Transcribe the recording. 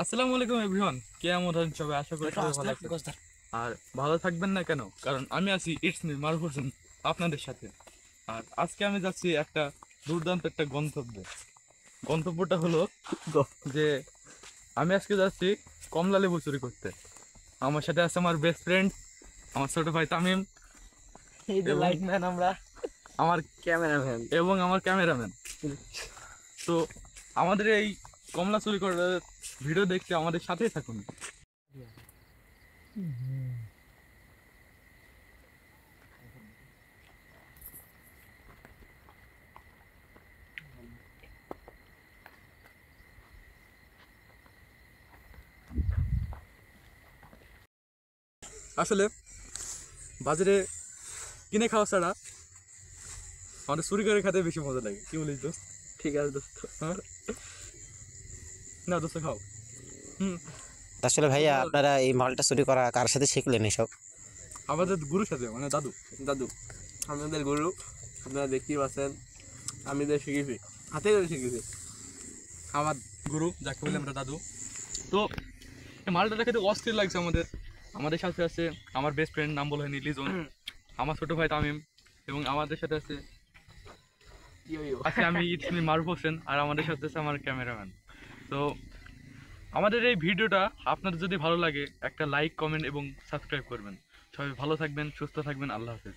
আসসালামু আলাইকুম এভরিওয়ান, কেমন আছেন সবাই? আশা করি সবাই ভালো আছেন। আর ভালো থাকবেন না কেন, কারণ আমি আছি ইটস মি মারুফ হোসেন আপনাদের সাথে। আর আজকে আমি যাচ্ছি একটা দুর্দান্ত একটা গন্তব্যে। গন্তব্যটা হলো যে আমি আজকে যাচ্ছি কমলা লেবু চুরি করতে। আমার সাথে আছে আমার বেস্ট ফ্রেন্ড, আমার ছোট ভাই তামিম, এই যে এবং লাইটম্যান আমরা, আমার ক্যামেরাম্যান। আমার ক্যামেরাম্যান। তো আমাদের এই কমলা চুরি করার ভিডিও দেখতে আমাদের সাথেই থাকুন। আসলে বাজারে কিনে খাওয়া ছাড়া আমাদের চুরি করে খেতে বেশি মজা লাগে, কি বলিস দোস্ত? ঠিক আছে দোস্ত। হ্যাঁ, না দোস্ত খাও। হুম। আসলে ভাইয়া আপনারা এই মালটা চুরি করা কার সাথে শিখলেন এসব? আমাদের গুরুর সাথে, মানে দাদু। দাদু আমাদের গরু, আপনারা দেখতেই পাচ্ছেন। আমি তো শিখেছি, হাতে করে শিখেছি। আমার গুরু যাকে বলি আমরা দাদু। তো এই মালটা খেতে অস্থির লাগছে আমাদের। আমাদের সাথে আছে আমার বেস্ট ফ্রেন্ড, নাম বলা হয়নি, লিজন, আমার ছোট ভাই তামিম, এবং আমাদের সাথে আছে আমি ইটস মারুফ হোসেন, আর আমাদের সাথে আছে আমার ক্যামেরাম্যান। তো আমাদের এই ভিডিওটা আপনাদের যদি ভালো লাগে একটা লাইক, কমেন্ট এবং সাবস্ক্রাইব করবেন। সবাই ভালো থাকবেন, সুস্থ থাকবেন, আল্লাহ হাফেজ।